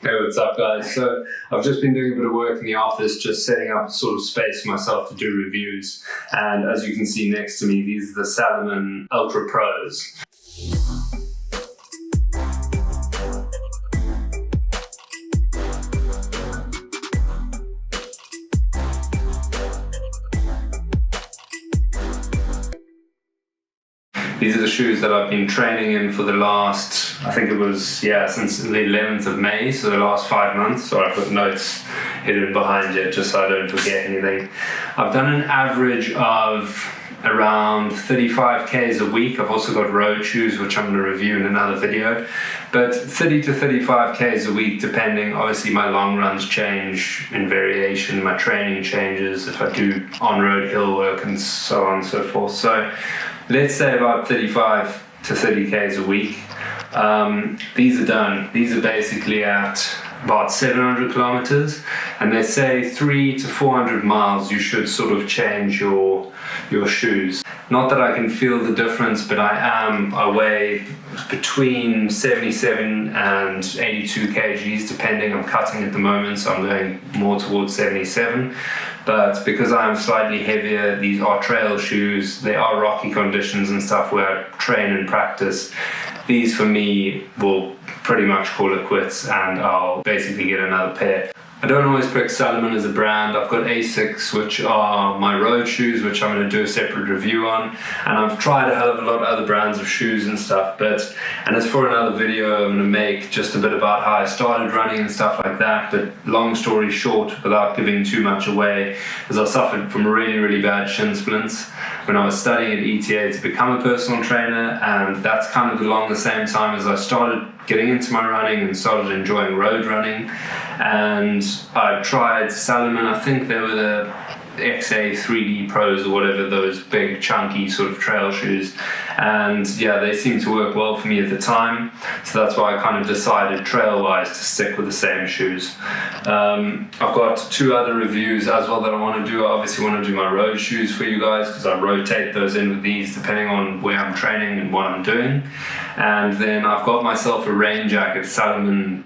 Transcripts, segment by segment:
Hey, what's up guys? So I've just been doing a bit of work in the office, just setting up a sort of space for myself to do reviews. And as you can see next to me, these are the Salomon Ultra Pros. These are the shoes that I've been training in for the last, I think it was, since the 11th of May, so the last 5 months. So I've got notes hidden behind it just so I don't forget anything. I've done an average of around 35 Ks a week. I've also got road shoes, which I'm going to review in another video. But 30 to 35 Ks a week, depending. Obviously, my long runs change in variation. My training changes if I do on-road hill work and so on and so forth. So let's say about 35 to 30 Ks a week. These are done. These are basically at about 700 kilometers, and they say 300 to 400 miles you should sort of change your shoes. Not that I can feel the difference, but I weigh between 77 and 82 kgs depending. I'm cutting at the moment, so I'm going more towards 77. But because I'm slightly heavier, these are trail shoes. They are rocky conditions and stuff where I train and practice. These for me will pretty much call it quits, and I'll basically get another pair. I don't always pick Salomon as a brand. I've got Asics, which are my road shoes, which I'm going to do a separate review on. And I've tried a hell of a lot of other brands of shoes and stuff. And as for another video, I'm going to make just a bit about how I started running and stuff like that. But long story short, without giving too much away, is I suffered from really, really bad shin splints when I was studying at ETA to become a personal trainer. And that's kind of along the same time as I started getting into my running and started enjoying road running. And I tried Salomon. I think they were the XA 3D Pros or whatever, those big chunky sort of trail shoes, and yeah, they seemed to work well for me at the time, so that's why I kind of decided trail wise to stick with the same shoes. I've got 2 other reviews as well that I want to do. I obviously want to do my road shoes for you guys because I rotate those in with these depending on where I'm training and what I'm doing. And then I've got myself a rain jacket, Salomon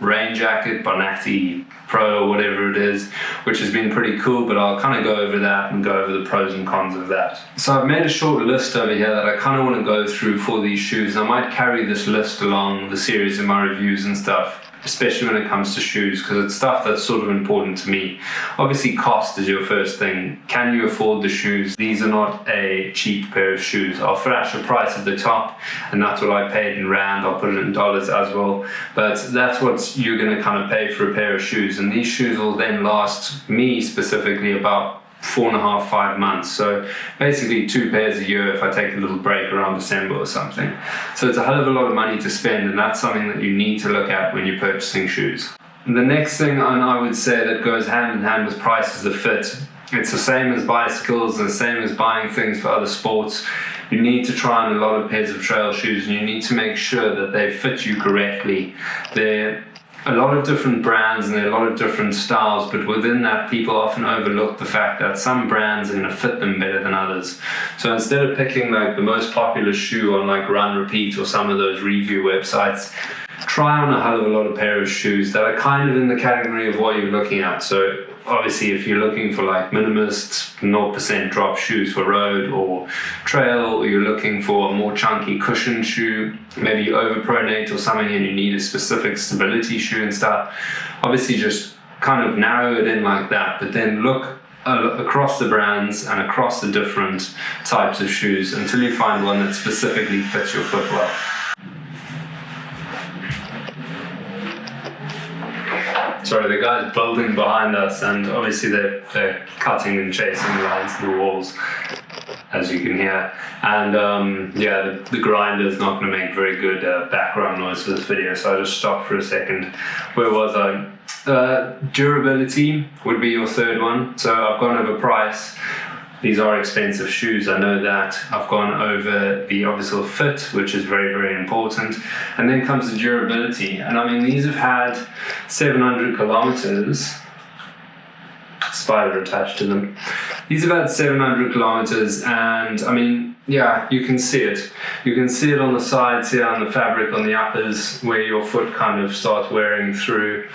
rain jacket, Bonatti Pro or whatever it is, which has been pretty cool, but I'll kind of go over that and go over the pros and cons of that. So I've made a short list over here that I kind of want to go through for these shoes. I might carry this list along the series of my reviews and stuff, especially when it comes to shoes, because it's stuff that's sort of important to me. Obviously, cost is your first thing. Can you afford the shoes? These are not a cheap pair of shoes. I'll flash a price at the top, and that's what I paid in rand. I'll put it in dollars as well. But that's what you're going to kind of pay for a pair of shoes. And these shoes will then last me specifically about 4.5, 5 months. So basically 2 pairs a year if I take a little break around December or something. So it's a hell of a lot of money to spend, and that's something that you need to look at when you're purchasing shoes. And the next thing I would say that goes hand in hand with price is the fit. It's the same as bicycles and the same as buying things for other sports. You need to try on a lot of pairs of trail shoes, and you need to make sure that they fit you correctly. They're a lot of different brands and there are a lot of different styles, but within that people often overlook the fact that some brands are going to fit them better than others. So instead of picking like the most popular shoe on like Run Repeat or some of those review websites, try on a hell of a lot of pair of shoes that are kind of in the category of what you're looking at. So obviously if you're looking for like minimalist 0% drop shoes for road or trail, or you're looking for a more chunky cushion shoe, maybe you overpronate or something and you need a specific stability shoe and stuff, obviously just kind of narrow it in like that, but then look across the brands and across the different types of shoes until you find one that specifically fits your foot well. Sorry, the guy's building behind us, and obviously they're cutting and chasing lines in the walls, as you can hear. And the grinder's not going to make very good background noise for this video, so I just stopped for a second. Where was I? Durability would be your third one. So I've gone over price. These are expensive shoes, I know that. I've gone over the obviously fit, which is very, very important. And then comes the durability. And I mean, these have had 700 kilometers, spider attached to them. These have had 700 kilometers, and I mean, yeah, you can see it. You can see it on the sides here, on the fabric, on the uppers, where your foot kind of starts wearing through.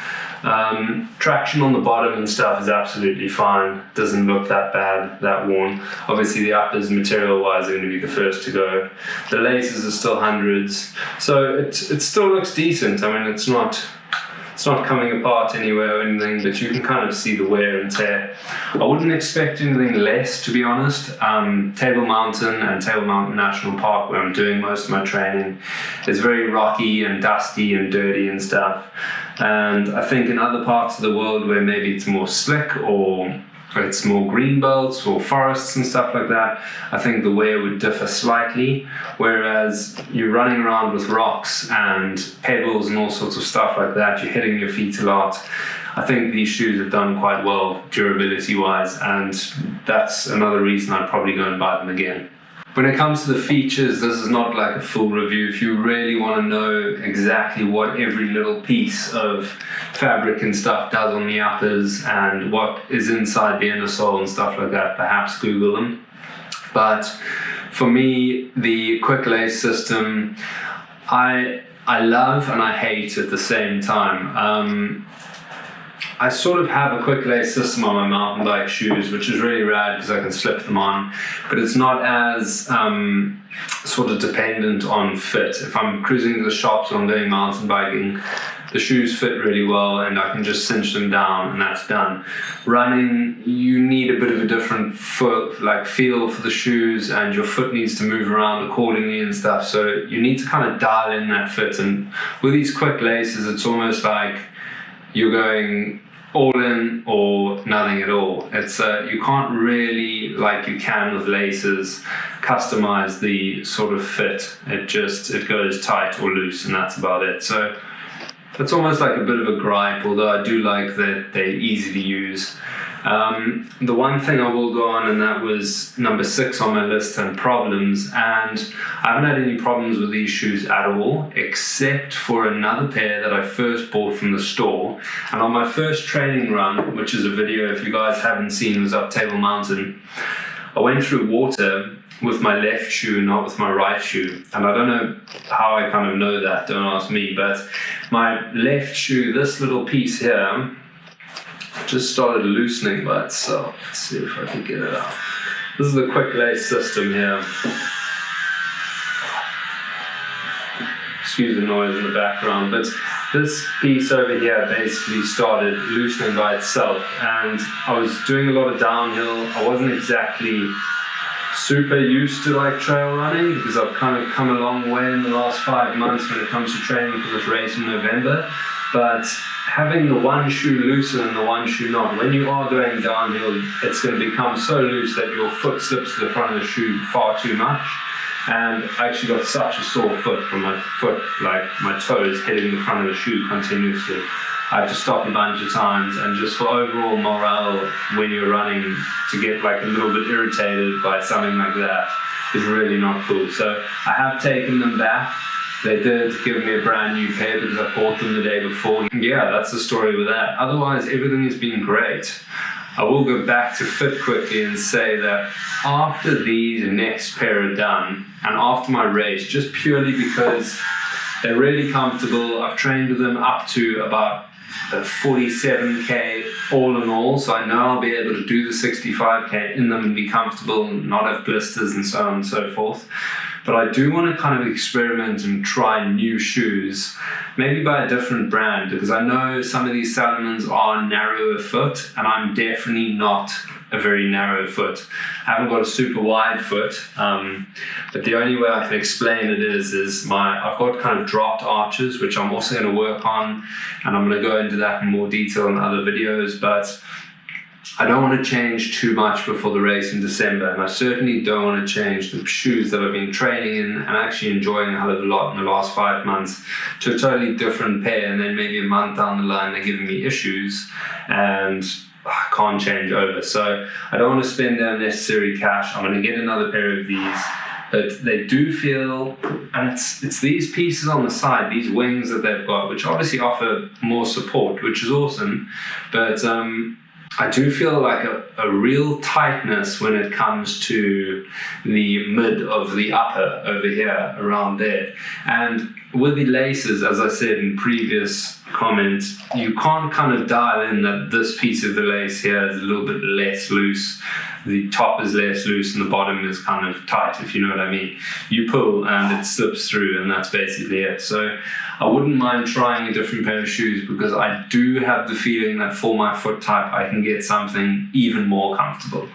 Traction on the bottom and stuff is absolutely fine. Doesn't look that bad, that worn. Obviously the uppers material-wise are going to be the first to go. The laces are still hundreds. So it still looks decent. I mean, it's not coming apart anywhere or anything, but you can kind of see the wear and tear. I wouldn't expect anything less, to be honest. Table Mountain and Table Mountain National Park, where I'm doing most of my training, is very rocky and dusty and dirty and stuff. And I think in other parts of the world where maybe it's more slick or it's more green belts or forests and stuff like that, I think the wear would differ slightly. Whereas you're running around with rocks and pebbles and all sorts of stuff like that, you're hitting your feet a lot. I think these shoes have done quite well durability wise, and that's another reason I'd probably go and buy them again. When it comes to the features, this is not like a full review. If you really want to know exactly what every little piece of fabric and stuff does on the uppers and what is inside the inner sole and stuff like that, perhaps Google them. But for me, the quick lace system, I love and I hate at the same time. I sort of have a quick lace system on my mountain bike shoes, which is really rad because I can slip them on, but it's not as sort of dependent on fit. If I'm cruising to the shops or I'm doing mountain biking, the shoes fit really well and I can just cinch them down and that's done. Running, you need a bit of a different foot, like feel for the shoes, and your foot needs to move around accordingly and stuff, so you need to kind of dial in that fit. And with these quick laces, it's almost like you're going all in or nothing at all. It's you can't really, like you can with laces, customize the sort of fit. It goes tight or loose and that's about it. So it's almost like a bit of a gripe, although I do like that they're easy to use. The one thing I will go on, and that was number 6 on my list, and problems, and I haven't had any problems with these shoes at all, except for another pair that I first bought from the store. And on my first training run, which is a video if you guys haven't seen, it was up Table Mountain, I went through water with my left shoe, not with my right shoe. And I don't know how I kind of know that, don't ask me, but my left shoe, this little piece here, just started loosening by itself. Let's see if I can get it out. This is the quick lace system here. Excuse the noise in the background, but this piece over here basically started loosening by itself, and I was doing a lot of downhill. I wasn't exactly super used to like trail running because I've kind of come a long way in the last 5 months when it comes to training for this race in November. But having the one shoe looser and the one shoe not, when you are going downhill, it's going to become so loose that your foot slips to the front of the shoe far too much. And I actually got such a sore foot from my foot, like my toes hitting the front of the shoe continuously. I had to stop a bunch of times, and just for overall morale when you're running, to get like a little bit irritated by something like that is really not cool. So I have taken them back. They did give me a brand new pair because I bought them the day before. Yeah, that's the story with that. Otherwise, everything has been great. I will go back to fit quickly and say that after these next pair are done, and after my race, just purely because they're really comfortable, I've trained with them up to about 47k all in all, so I know I'll be able to do the 65k in them and be comfortable and not have blisters and so on and so forth. But I do want to kind of experiment and try new shoes, maybe by a different brand, because I know some of these Salomons are narrower foot, and I'm definitely not a very narrow foot. I haven't got a super wide foot, but the only way I can explain it is I've got kind of dropped arches, which I'm also going to work on, and I'm going to go into that in more detail in other videos, but I don't want to change too much before the race in December, and I certainly don't want to change the shoes that I've been training in and actually enjoying a hell of a lot in the last 5 months to a totally different pair, and then maybe a month down the line they're giving me issues and I can't change over. So I don't want to spend the unnecessary cash. I'm going to get another pair of these, but they do feel, and it's these pieces on the side, these wings that they've got, which obviously offer more support, which is awesome, but I do feel like a real tightness when it comes to the mid of the upper over here, around there. And with the laces, as I said in previous comments, you can't kind of dial in that this piece of the lace here is a little bit less loose. The top is less loose and the bottom is kind of tight, if you know what I mean. You pull and it slips through, and that's basically it. So I wouldn't mind trying a different pair of shoes, because I do have the feeling that for my foot type I can get something even more comfortable.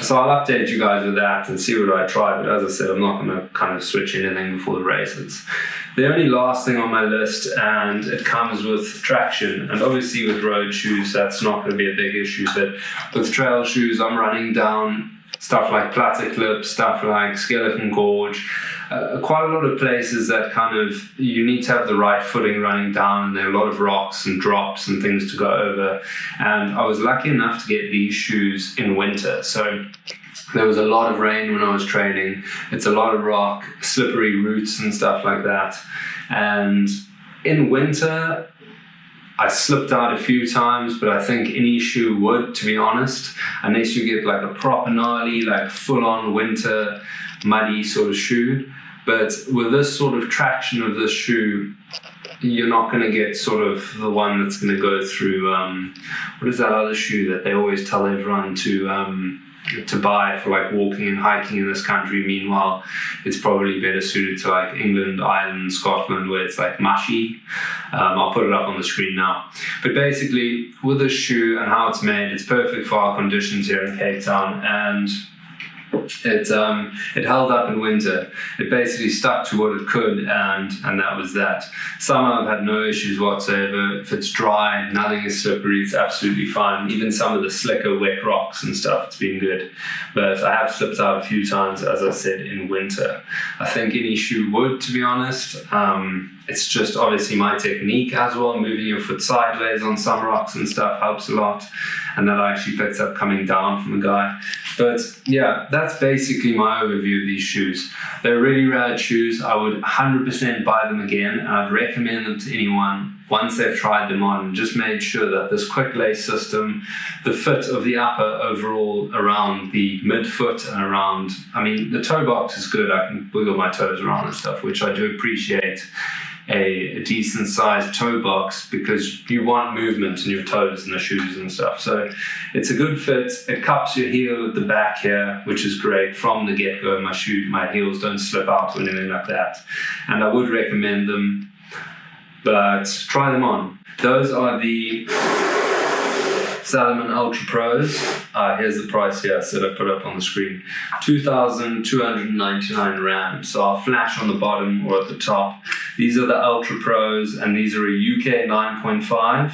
So I'll update you guys with that and see what I try, but as I said, I'm not going to kind of switch anything before the races. The only last thing on my list, and it comes with traction, and obviously with road shoes that's not going to be a big issue, but with trail shoes I'm running down stuff like platter clip, stuff like skeleton gorge, quite a lot of places that kind of you need to have the right footing running down, and there are a lot of rocks and drops and things to go over. And I was lucky enough to get these shoes in winter, so there was a lot of rain when I was training. It's a lot of rock, slippery roots and stuff like that. And in winter I slipped out a few times, but I think any shoe would, to be honest, unless you get like a proper gnarly, like full-on winter muddy sort of shoe. But with this sort of traction of this shoe, you're not going to get sort of the one that's going to go through, what is that other shoe that they always tell everyone to buy for like walking and hiking in this country? Meanwhile, it's probably better suited to like England, Ireland, Scotland, where it's like mushy. I'll put it up on the screen now. But basically, with this shoe and how it's made, it's perfect for our conditions here in Cape Town, and it held up in winter. It basically stuck to what it could, and that was that. Summer I've had no issues whatsoever. If it's dry, nothing is slippery, it's absolutely fine. Even some of the slicker wet rocks and stuff, it's been good. But I have slipped out a few times, as I said, in winter. I think any shoe would, to be honest. It's just obviously my technique as well. Moving your foot sideways on some rocks and stuff helps a lot, and that I actually picked up coming down from a guy. But yeah, that's basically my overview of these shoes. They're really rad shoes. I would 100% buy them again, and I'd recommend them to anyone once they've tried them on and just made sure that this quick lace system, the fit of the upper overall around the midfoot and around, I mean, the toe box is good. I can wiggle my toes around and stuff, which I do appreciate. A decent sized toe box, because you want movement in your toes in the shoes and stuff. So it's a good fit. It cups your heel at the back here, which is great from the get-go. My heels don't slip out or anything like that, and I would recommend them, but try them on. Those are the Salomon Ultra Pros. Here's the price here, so I put up on the screen. 2,299 rand. So I'll flash on the bottom or at the top. These are the Ultra Pros, and these are a UK 9.5.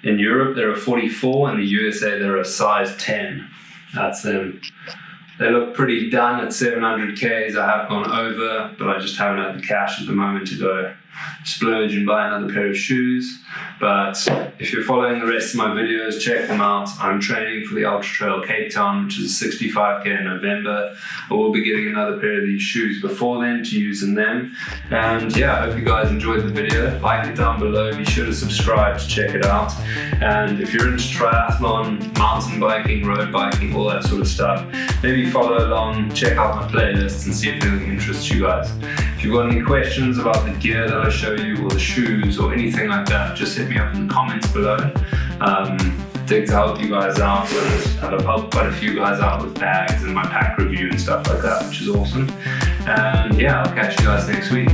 In Europe, they're a 44. In the USA, they're a size 10. That's them. They look pretty done at 700Ks. I have gone over, but I just haven't had the cash at the moment to go splurge and buy another pair of shoes. But if you're following the rest of my videos, check them out. I'm training for the Ultra Trail Cape Town, which is a 65K in November. I will be getting another pair of these shoes before then to use in them. And yeah, I hope you guys enjoyed the video. Like it down below. Be sure to subscribe to check it out. And if you're into triathlon, mountain biking, road biking, all that sort of stuff, maybe follow along, check out my playlists and see if anything interests you guys. If you've got any questions about the gear that I show you, or the shoes, or anything like that, just hit me up in the comments below. Dig to help you guys out, and I've helped quite a few guys out with bags and my pack review and stuff like that, which is awesome. And yeah, I'll catch you guys next week.